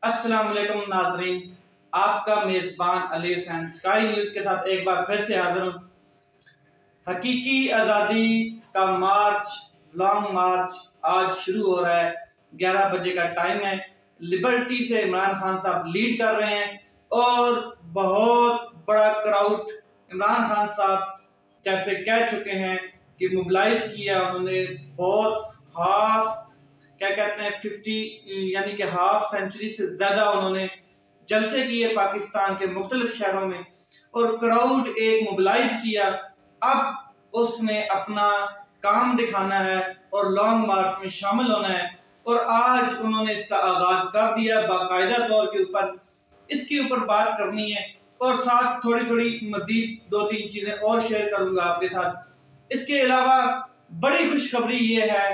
अस्सलाम वालेकुम नाजरीन, आपका मेज़बान अली हुसैन स्काई न्यूज़ के साथ एक बार फिर से हाजिर हूँ। हकीकी आज़ादी का मार्च, लॉन्ग मार्च आज शुरू हो रहा है। 11 बजे का टाइम है। लिबर्टी से इमरान खान साहब लीड कर रहे हैं और बहुत बड़ा क्राउड इमरान खान साहब जैसे कह चुके हैं कि मोबिलाइज किया उन्होंने। बहुत क्या कहते हैं 50 यानी कि हाफ सेंचुरी से ज्यादा उन्होंने जलसे किए पाकिस्तान के मुख्तलिफ शहरों में और क्राउड एक मोबिलाइज किया। अब उसने अपना काम दिखाना है और लॉन्ग मार्च में शामिल होना है और आज उन्होंने इसका आगाज कर दिया बाकायदा तौर के ऊपर। इसके ऊपर बात करनी है और साथ थोड़ी थोड़ी मजीद 2-3 चीजें और शेयर करूंगा आपके साथ। इसके अलावा बड़ी खुशखबरी ये है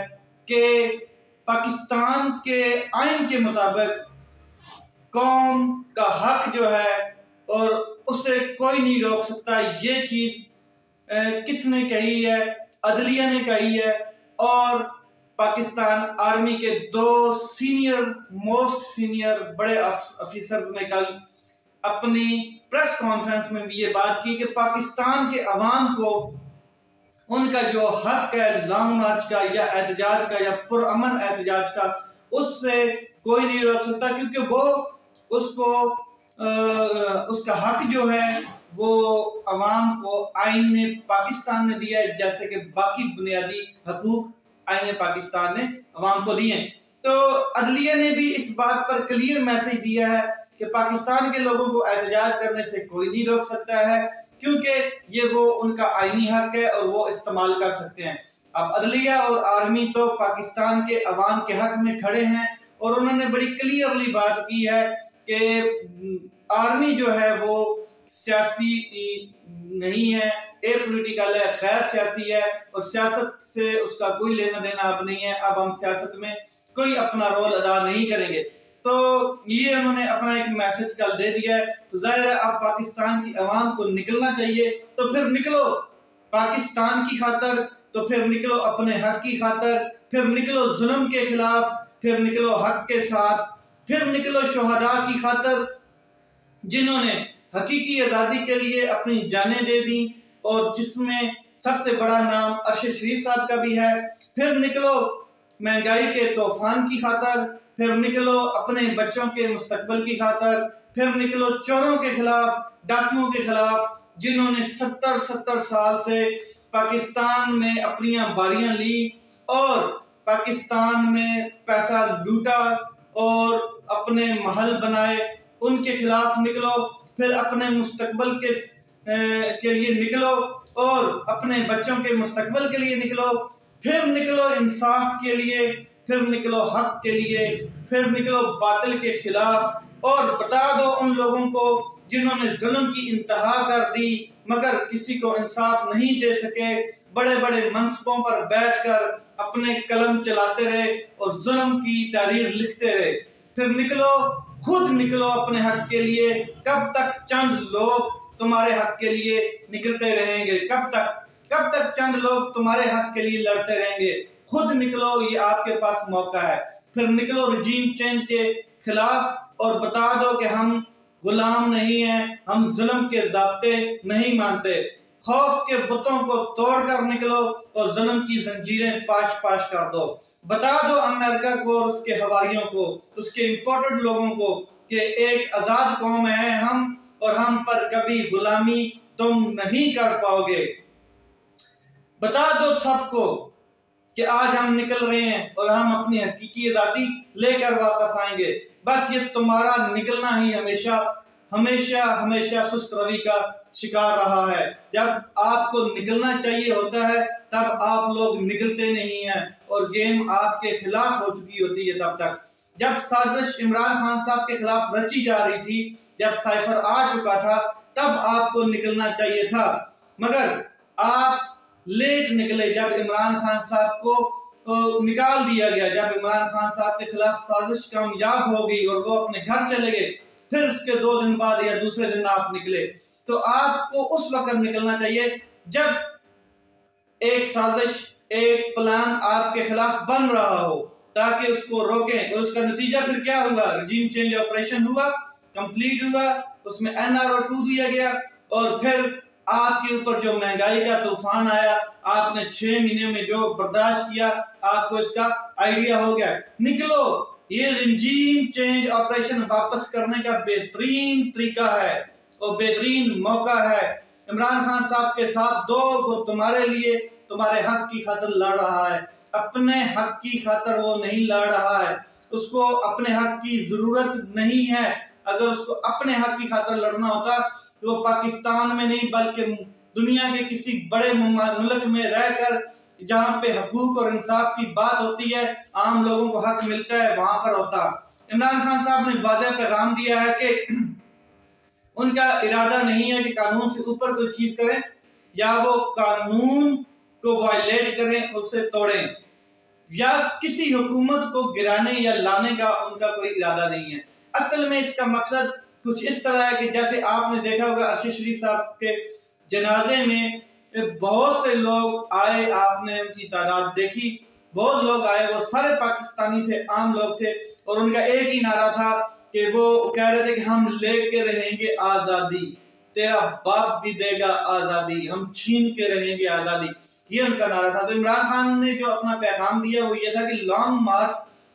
कि पाकिस्तान के आइन के मुताबिक कौम का हक जो है और उसे कोई नहीं रोक सकता। ये चीज किसने कही है? अदलिया ने कही है और पाकिस्तान आर्मी के 2 मोस्ट सीनियर बड़े ऑफिसर्स ने कल अपनी प्रेस कॉन्फ्रेंस में भी ये बात की कि पाकिस्तान के अवाम को उनका जो हक है लॉन्ग मार्च का या एहतजाज का या पुरअमन एहतजाज का, उससे कोई नहीं रोक सकता, क्योंकि वो उसको उसका हक जो है वो अवाम को आइन ने पाकिस्तान ने दिया है, जैसे कि बाकी बुनियादी हकूक आइन पाकिस्तान ने अवाम को दिए। तो अदलिया ने भी इस बात पर क्लियर मैसेज दिया है कि पाकिस्तान के लोगों को एहतजाज करने से कोई नहीं रोक सकता है, क्योंकि ये वो उनका आईनी हक है और वो इस्तेमाल कर सकते हैं। अब अदलिया और आर्मी तो पाकिस्तान के अवाम के हक में खड़े हैं और उन्होंने बड़ी क्लियरली बात की है कि आर्मी जो है वो सियासी नहीं है, एपॉलिटिकल है, गैर सियासी है और सियासत से उसका कोई लेना देना अब नहीं है। अब हम सियासत में कोई अपना रोल अदा नहीं करेंगे। तो ये उन्होंने अपना एक मैसेज कल दे दिया है। तो जाहिर है अब पाकिस्तान की आवाम को निकलना चाहिए, तो फिर निकलो पाकिस्तान की खातर, तो फिर निकलो अपने हक की खातर, फिर निकलो जुल्म के खिलाफ, फिर निकलो हक के साथ, फिर निकलो शुहदा की खातर जिन्होंने हकीकी आज़ादी के लिए अपनी जानें दे दी और जिसमें सबसे बड़ा नाम अरशद शरीफ साहब का भी है। फिर निकलो महंगाई के तूफान की खातर, फिर निकलो अपने बच्चों के मुस्तकबिल की खातर, फिर निकलो चोरों के खिलाफ, डाकुओं के खिलाफ, जिन्होंने 70 साल से पाकिस्तान में अपनी बारियां ली और पाकिस्तान में पैसा लूटा और अपने महल बनाए, उनके खिलाफ निकलो। फिर अपने मुस्तकबिल के लिए निकलो और अपने बच्चों के मुस्तकबिल के लिए निकलो। फिर निकलो इंसाफ के लिए, फिर निकलो हक के लिए, फिर निकलो बातिल के खिलाफ और बता दो उन लोगों को जिन्होंने जुल्म की इंतहा कर दी मगर किसी को इंसाफ नहीं दे सके, बड़े बड़े मनसबों पर बैठकर अपने कलम चलाते रहे और जुल्म की तहरीर लिखते रहे। फिर निकलो, खुद निकलो अपने हक के लिए। कब तक चंद लोग तुम्हारे हक के लिए निकलते रहेंगे? कब तक चंद लोग तुम्हारे हक के लिए लड़ते रहेंगे? खुद निकलो, ये आपके पास मौका है। फिर निकलो रजीम चेंज के खिलाफ और बता दो कि हम गुलाम नहीं हैं, हम जुल्म के ज़ाब्ते नहीं मानते। खौफ के बुतों को तोड़कर निकलो और जुल्म की जंजीरें पाश पाश कर दो। बता दो अमेरिका को और उसके हवारियों को, उसके इंपोर्टेड लोगों को कि एक आजाद कौम है हम और हम पर कभी गुलामी तुम नहीं कर पाओगे। बता दो सबको कि आज हम निकल रहे हैं और हम अपनी हकीकी आजादी लेकर वापस आएंगे। बस ये तुम्हारा निकलना ही हमेशा सुस्त रवि का शिकार रहा है। जब आपको निकलना चाहिए होता है तब आप लोग निकलते नहीं हैं और गेम आपके खिलाफ हो चुकी होती है। तब तक जब साजिश इमरान खान साहब के खिलाफ रची जा रही थी, जब साइफर आ चुका था, तब आपको निकलना चाहिए था, मगर आप लेट निकले। जब इमरान खान साहब को निकाल दिया गया, जब इमरान खान साहब के खिलाफ साजिश कामयाब हो गई और वो अपने घर चले गए, फिर उसके 2 दिन बाद या दूसरे दिन आप निकले। तो आपको उस वक्त निकलना चाहिए जब एक साजिश, एक प्लान आपके खिलाफ बन रहा हो, ताकि उसको रोकें। और उसका नतीजा फिर क्या हुआ? रजीम चेंज ऑपरेशन हुआ, कंप्लीट हुआ, उसमें NRO 2 दिया गया और फिर आपके ऊपर जो महंगाई का तूफान आया, आपने 6 महीने में जो बर्दाश्त किया, आपको इसका आइडिया हो गया। निकलो, ये रजीम चेंज ऑपरेशन वापस करने का बेहतरीन तरीका है और बेहतरीन मौका है। इमरान खान साहब के साथ दो, वो तुम्हारे लिए, तुम्हारे हक की खातिर लड़ रहा है, अपने हक की खातिर वो नहीं लड़ रहा है। उसको अपने हक की जरूरत नहीं है। अगर उसको अपने हक की खातिर लड़ना होता तो वो पाकिस्तान में नहीं बल्कि दुनिया के किसी बड़े मुल्क में रहकर, जहां पे हकूक और इंसाफ की बात होती है, आम लोगों को हक मिलता है, वहां पर होता। इमरान खान साहब ने वाज़ेह पैगाम दिया है कि उनका इरादा नहीं है कि कानून से ऊपर कोई चीज करें या वो कानून को वायलेट करें, उसे तोड़ें, या किसी हुकूमत को गिराने या लाने का उनका कोई इरादा नहीं है। असल में इसका मकसद कुछ इस तरह है कि जैसे आपने देखा होगा अरशद शरीफ साहब के जनाजे में बहुत से लोग आए, आपने उनकी तादाद देखी, बहुत लोग आए, वो सारे पाकिस्तानी थे, आम लोग थे, और उनका एक ही नारा था कि वो कह रहे थे कि हम लेके रहेंगे आजादी, तेरा बाप भी देगा आजादी, हम छीन के रहेंगे आजादी, ये उनका नारा था। तो इमरान खान ने जो अपना पैगाम दिया वो ये था कि लॉन्ग मार्च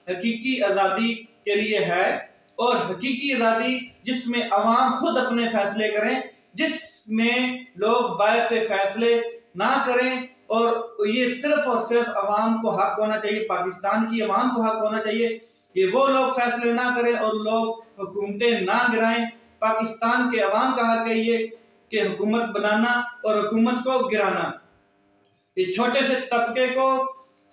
हकीकी आजादी के लिए है, और हकीकी आजादी जिसमें अवाम खुद अपने फैसले करें, जिसमें लोग बाहर से फैसले ना करें, और ये सिर्फ और सिर्फ अवाम को हक होना चाहिए, पाकिस्तान की अवाम को हक होना चाहिए कि वो लोग फैसले ना करें और लोग हुकूमतें ना गिराएं। पाकिस्तान के अवाम का हक है ये कि हुकूमत बनाना और हुकूमत को गिराना। इस छोटे से तबके को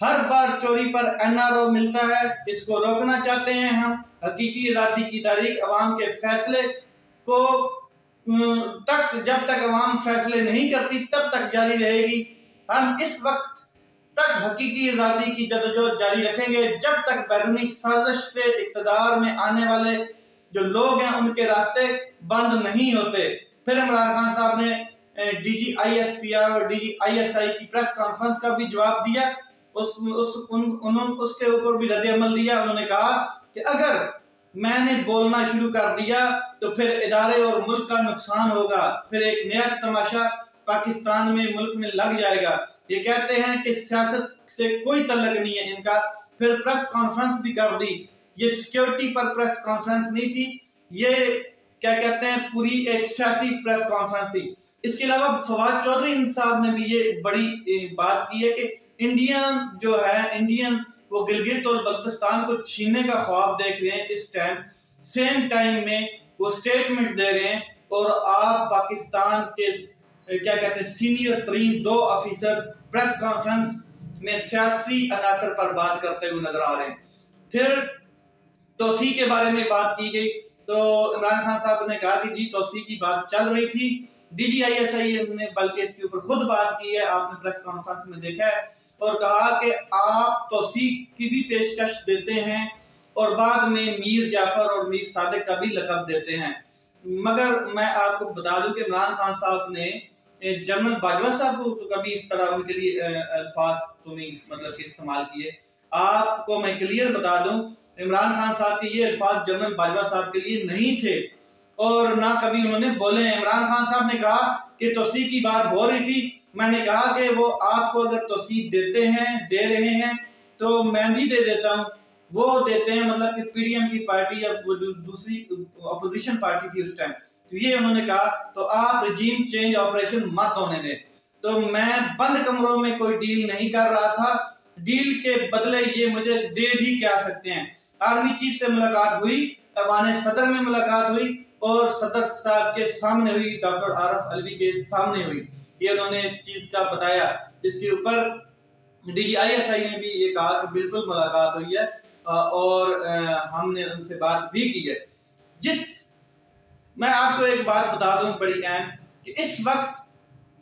हर बार चोरी पर NRO मिलता है, इसको रोकना चाहते हैं हम। हकीकी आजादी की तारीख अवाम के फैसले को तक, जब तक अवाम फैसले नहीं करती तब तक जारी रहेगी। हम इस वक्त तक हकीकी आजादी की जदोजहद जारी रखेंगे जब तक बैरूनी साजिश से इक़्तिदार में आने वाले जो लोग हैं उनके रास्ते बंद नहीं होते। फिर इमरान खान साहब ने DGISPR और DGISI की प्रेस कॉन्फ्रेंस का भी जवाब दिया, उसके ऊपर भी रद्द अमल दिया। उन्होंने कहा कि अगर मैंने बोलना शुरू कर दिया तो फिर इदारे और मुल्क का नुकसान होगा, फिर एक नया तमाशा पाकिस्तान में, मुल्क में लग जाएगा। ये कहते हैं कि सियासत से कोई तल्लुक नहीं है इनका। फिर प्रेस कॉन्फ्रेंस भी कर दी, ये सिक्योरिटी पर प्रेस कॉन्फ्रेंस नहीं थी, ये क्या कहते हैं पूरी एक सियासी प्रेस कॉन्फ्रेंस थी। इसके अलावा फवाद चौधरी साहब ने भी ये बड़ी बात की है कि इंडियंस वो गिलगित और बल्तिस्तान को छीनने का ख्वाब देख रहे हैं इस टाइम, सेम टाइम में वो स्टेटमेंट दे रहे हैं, और आप पाकिस्तान के क्या कहते हैं सीनियर तरीन 2 ऑफिसर प्रेस कॉन्फ्रेंस में सियासी अनासर पर बात करते हुए नजर आ रहे हैं। फिर तोसी के बारे में बात की गई तो इमरान खान साहब ने कहा कि जी तोसी की बात चल रही थी, DGISI ने बल्कि इसके ऊपर खुद बात की है, आपने प्रेस कॉन्फ्रेंस में देखा है, और कहा कि आप तोसी की भी पेशकश देते हैं और बाद में मीर जाफर और मीर सादिक का भी लक़ब देते हैं। मगर मैं आपको बता दूं कि इमरान खान साहब ने जनरल बाजवा साहब को तो कभी इस तरह उनके लिए अल्फाज तो नहीं मतलब कि इस्तेमाल किए। आपको मैं क्लियर बता दूं, इमरान खान साहब के ये अल्फाज जनरल बाजवा साहब के लिए नहीं थे और ना कभी उन्होंने बोले हैं। इमरान खान साहब ने कहा कि तोसी की बात हो रही थी, मैंने कहा कि वो आपको अगर तोसी देते हैं, दे रहे हैं तो मैं भी दे देता हूँ। वो देते हैं मतलब कि PDM की पार्टी या वो जो दूसरी अपोजिशन पार्टी थी उस टाइम, तो ये उन्होंने कहा तो आप रजीम चेंज ऑपरेशन मत होने दें। तो मैं बंद कमरों में कोई डील नहीं कर रहा था, डील के बदले ये मुझे दे भी क्या सकते हैं। आर्मी चीफ से मुलाकात हुई, ऐवान सदर में मुलाकात हुई और सदर साहब के सामने हुई, डॉक्टर आरफ अलवी के सामने हुई, ये उन्होंने इस चीज का बताया। इसके ऊपर DGISI ने भी ये कहा कि बिल्कुल मुलाकात हुई है और हमने उनसे बात भी की है। मैं आपको एक बात बता दूं बड़ी अहम, कि इस वक्त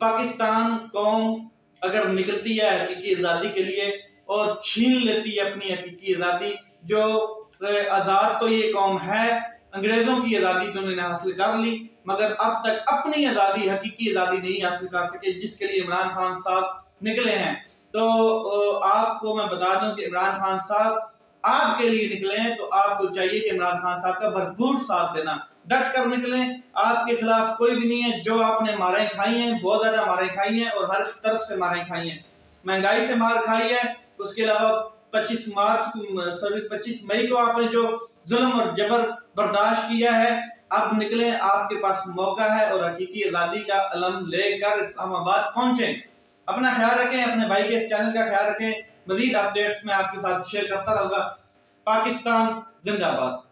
पाकिस्तान कौम अगर निकलती है हकीकी आज़ादी के लिए और छीन लेती है अपनी हकीकी आज़ादी, जो आज़ाद तो ये कौम है, अंग्रेजों की आज़ादी तो उन्होंने हासिल कर ली मगर अब तक अपनी आज़ादी, हकीकी आज़ादी नहीं हासिल कर सके, जिसके लिए इमरान खान साहब निकले हैं। तो आपको मैं बता दूं कि इमरान खान साहब आपके लिए निकले हैं तो आपको चाहिए कि इमरान खान साहब का भरपूर साथ देना, डट कर निकले। आपके खिलाफ कोई भी नहीं है। जो आपने मारें खाई हैं, बहुत ज्यादा मारें खाई हैं और हर तरफ से मारें खाई हैं। महंगाई से मार खाई है, उसके अलावा 25 मई को आपने जो जुल्म और जबर बर्दाश्त किया है। अब निकले, आपके पास मौका है और हकीकी आजादी का अलम लेकर इस्लामाबाद पहुंचे। अपना ख्याल रखें, अपने भाई के इस चैनल का ख्याल रखें। मजीद अपडेट्स में आपके साथ शेयर करता रहूंगा। पाकिस्तान जिंदाबाद।